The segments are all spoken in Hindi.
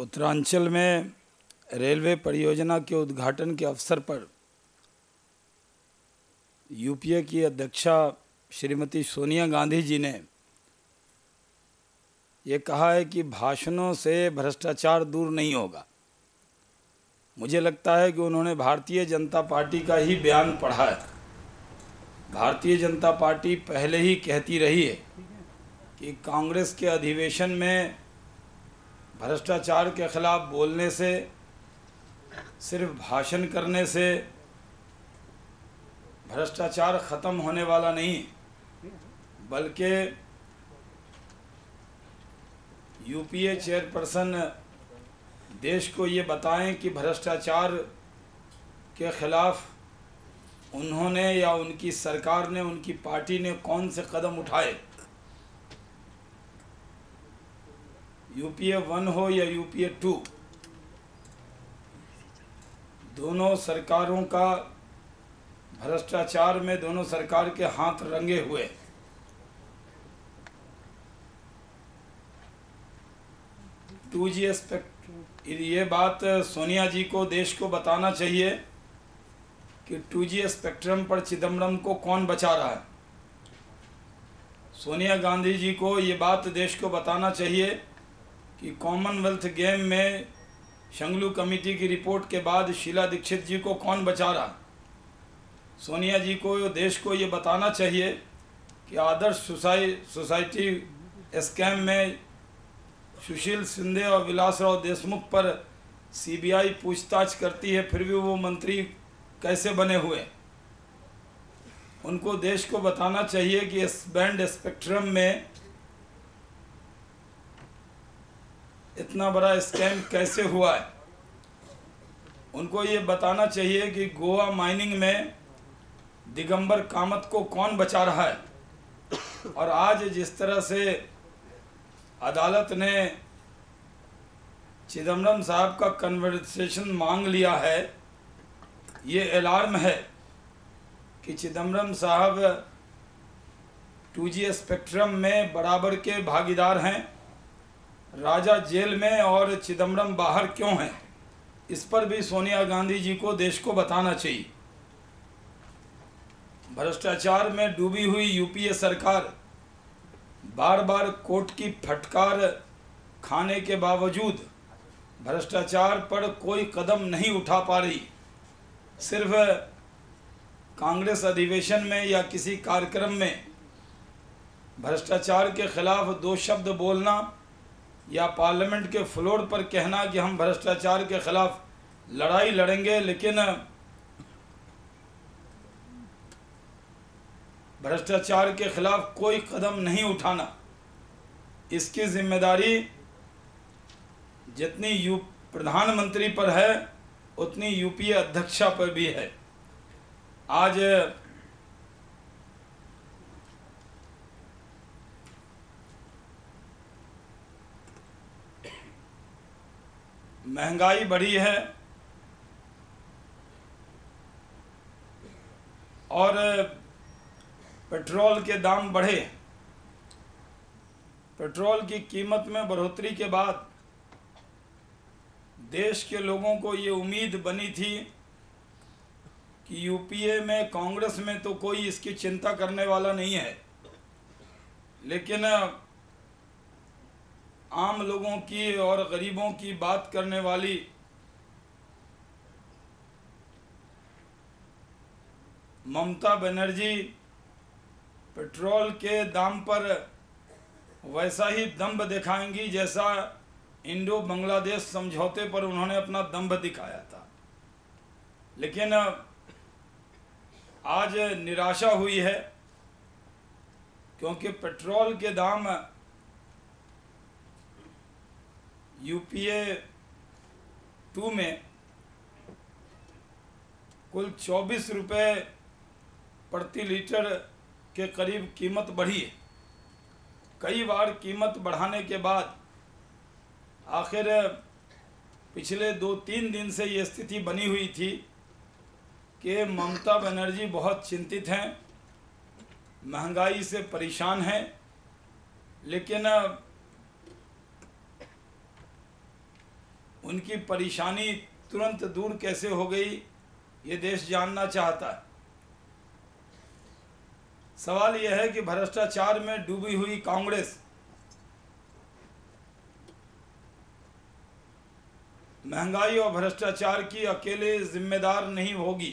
उत्तरांचल में रेलवे परियोजना के उद्घाटन के अवसर पर यूपीए की अध्यक्षा श्रीमती सोनिया गांधी जी ने ये कहा है कि भाषणों से भ्रष्टाचार दूर नहीं होगा। मुझे लगता है कि उन्होंने भारतीय जनता पार्टी का ही बयान पढ़ा है। भारतीय जनता पार्टी पहले ही कहती रही है कि कांग्रेस के अधिवेशन में भ्रष्टाचार के खिलाफ बोलने से, सिर्फ भाषण करने से भ्रष्टाचार ख़त्म होने वाला नहीं, बल्कि यूपीए चेयरपर्सन देश को ये बताएं कि भ्रष्टाचार के खिलाफ उन्होंने या उनकी सरकार ने, उनकी पार्टी ने कौन से कदम उठाए। यूपीए 1 हो या यूपीए 2, दोनों सरकारों का भ्रष्टाचार में दोनों सरकार के हाथ रंगे हुए। टू जी एस्पेक्ट, ये बात सोनिया जी को, देश को बताना चाहिए कि 2G स्पेक्ट्रम पर चिदम्बरम को कौन बचा रहा है। सोनिया गांधी जी को ये बात देश को बताना चाहिए कि कॉमनवेल्थ गेम में शंगलू कमेटी की रिपोर्ट के बाद शीला दीक्षित जी को कौन बचा रहा। सोनिया जी को, देश को ये बताना चाहिए कि आदर्श सोसाइटी स्कैम में सुशील शिंदे और विलासराव देशमुख पर सीबीआई पूछताछ करती है, फिर भी वो मंत्री कैसे बने हुए। उनको, देश को बताना चाहिए कि इस बैंड स्पेक्ट्रम में इतना बड़ा स्कैम कैसे हुआ है। उनको ये बताना चाहिए कि गोवा माइनिंग में दिगंबर कामत को कौन बचा रहा है। और आज जिस तरह से अदालत ने चिदम्बरम साहब का कन्वर्सेशन मांग लिया है, ये अलार्म है कि चिदम्बरम साहब 2G स्पेक्ट्रम में बराबर के भागीदार हैं। राजा जेल में और चिदम्बरम बाहर क्यों हैं, इस पर भी सोनिया गांधी जी को, देश को बताना चाहिए। भ्रष्टाचार में डूबी हुई यूपीए सरकार बार बार कोर्ट की फटकार खाने के बावजूद भ्रष्टाचार पर कोई कदम नहीं उठा पा रही। सिर्फ कांग्रेस अधिवेशन में या किसी कार्यक्रम में भ्रष्टाचार के खिलाफ 2 शब्द बोलना या पार्लियामेंट के फ्लोर पर कहना कि हम भ्रष्टाचार के खिलाफ लड़ाई लड़ेंगे, लेकिन भ्रष्टाचार के खिलाफ कोई कदम नहीं उठाना, इसकी जिम्मेदारी जितनी प्रधानमंत्री पर है उतनी यूपीए अध्यक्षा पर भी है। आज महंगाई बढ़ी है और पेट्रोल के दाम बढ़े। पेट्रोल की कीमत में बढ़ोतरी के बाद देश के लोगों को ये उम्मीद बनी थी कि यूपीए में, कांग्रेस में तो कोई इसकी चिंता करने वाला नहीं है, लेकिन आम लोगों की और गरीबों की बात करने वाली ममता बनर्जी पेट्रोल के दाम पर वैसा ही दंभ दिखाएंगी जैसा इंडो बांग्लादेश समझौते पर उन्होंने अपना दंभ दिखाया था। लेकिन आज निराशा हुई है, क्योंकि पेट्रोल के दाम यूपीए 2 में कुल 24 रुपये प्रति लीटर के करीब कीमत बढ़ी है। कई बार कीमत बढ़ाने के बाद आखिर पिछले 2-3 दिन से ये स्थिति बनी हुई थी कि ममता बनर्जी बहुत चिंतित हैं, महंगाई से परेशान हैं, लेकिन उनकी परेशानी तुरंत दूर कैसे हो गई, ये देश जानना चाहता है। सवाल यह है कि भ्रष्टाचार में डूबी हुई कांग्रेस महंगाई और भ्रष्टाचार की अकेले जिम्मेदार नहीं होगी।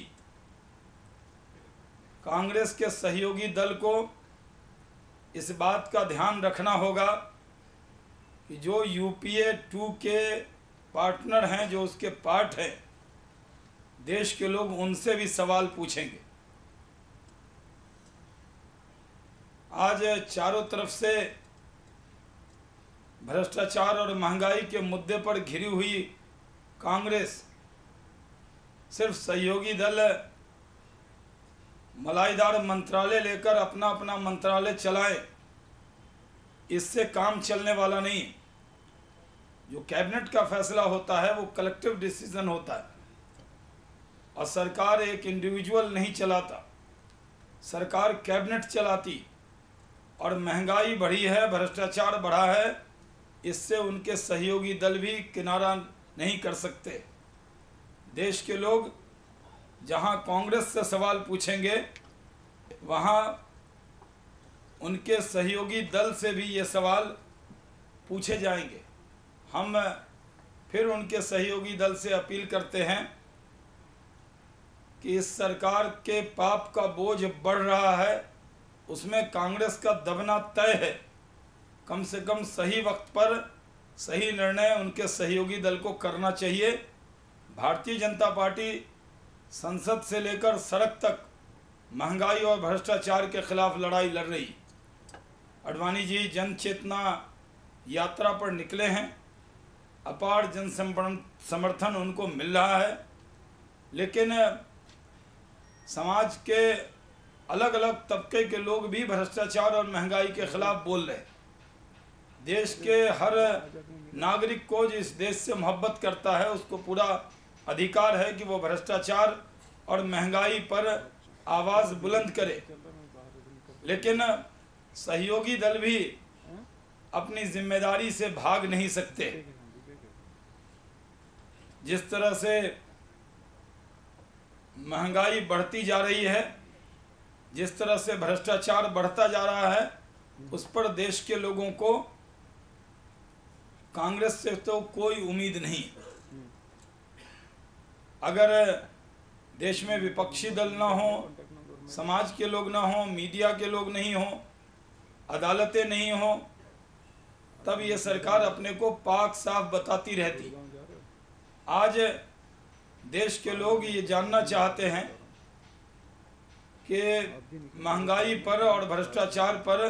कांग्रेस के सहयोगी दल को इस बात का ध्यान रखना होगा कि जो यूपीए 2 के पार्टनर हैं, जो उसके पार्ट हैं, देश के लोग उनसे भी सवाल पूछेंगे। आज चारों तरफ से भ्रष्टाचार और महंगाई के मुद्दे पर घिरी हुई कांग्रेस सिर्फ सहयोगी दल मलाईदार मंत्रालय लेकर अपना अपना मंत्रालय चलाए, इससे काम चलने वाला नहीं। जो कैबिनेट का फैसला होता है वो कलेक्टिव डिसीजन होता है, और सरकार एक इंडिविजुअल नहीं चलाता, सरकार कैबिनेट चलाती। और महंगाई बढ़ी है, भ्रष्टाचार बढ़ा है, इससे उनके सहयोगी दल भी किनारा नहीं कर सकते। देश के लोग जहां कांग्रेस से सवाल पूछेंगे, वहां उनके सहयोगी दल से भी ये सवाल पूछे जाएंगे। हम फिर उनके सहयोगी दल से अपील करते हैं कि इस सरकार के पाप का बोझ बढ़ रहा है, उसमें कांग्रेस का दबना तय है। कम से कम सही वक्त पर सही निर्णय उनके सहयोगी दल को करना चाहिए। भारतीय जनता पार्टी संसद से लेकर सड़क तक महंगाई और भ्रष्टाचार के खिलाफ लड़ाई लड़ रही। अडवाणी जी जन चेतना यात्रा पर निकले हैं, अपार जन समर्थन उनको मिल रहा है, लेकिन समाज के अलग अलग तबके के लोग भी भ्रष्टाचार और महंगाई के खिलाफ बोल रहे हैं। देश के हर नागरिक को जो इस देश से मोहब्बत करता है, उसको पूरा अधिकार है कि वो भ्रष्टाचार और महंगाई पर आवाज़ बुलंद करे। लेकिन सहयोगी दल भी अपनी जिम्मेदारी से भाग नहीं सकते। जिस तरह से महंगाई बढ़ती जा रही है, जिस तरह से भ्रष्टाचार बढ़ता जा रहा है, उस पर देश के लोगों को कांग्रेस से तो कोई उम्मीद नहीं। अगर देश में विपक्षी दल ना हो, समाज के लोग ना हो, मीडिया के लोग नहीं हो, अदालतें नहीं हो, तब ये सरकार अपने को पाक साफ बताती रहती। आज देश के लोग ये जानना चाहते हैं कि महंगाई पर और भ्रष्टाचार पर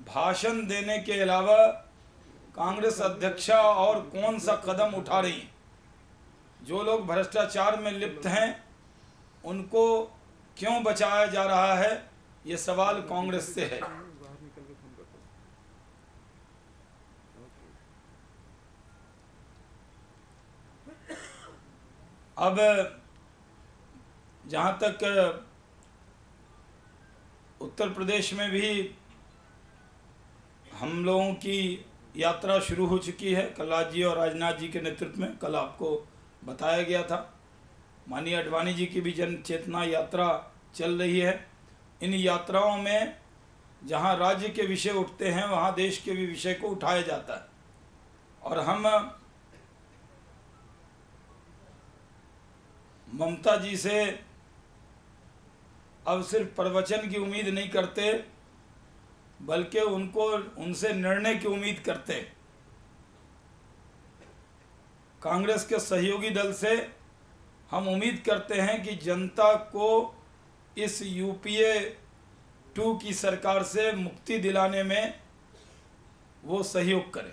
भाषण देने के अलावा कांग्रेस अध्यक्षा और कौन सा कदम उठा रही। जो लोग भ्रष्टाचार में लिप्त हैं उनको क्यों बचाया जा रहा है, ये सवाल कांग्रेस से है। अब जहाँ तक उत्तर प्रदेश में भी हम लोगों की यात्रा शुरू हो चुकी है, कल्लाद जी और राजनाथ जी के नेतृत्व में। कल आपको बताया गया था। माननीय अडवाणी जी की भी जन चेतना यात्रा चल रही है। इन यात्राओं में जहां राज्य के विषय उठते हैं, वहां देश के भी विषय को उठाया जाता है। और हम ममता जी से अब सिर्फ प्रवचन की उम्मीद नहीं करते, बल्कि उनसे निर्णय की उम्मीद करते। कांग्रेस के सहयोगी दल से हम उम्मीद करते हैं कि जनता को इस यूपीए 2 की सरकार से मुक्ति दिलाने में वो सहयोग करें।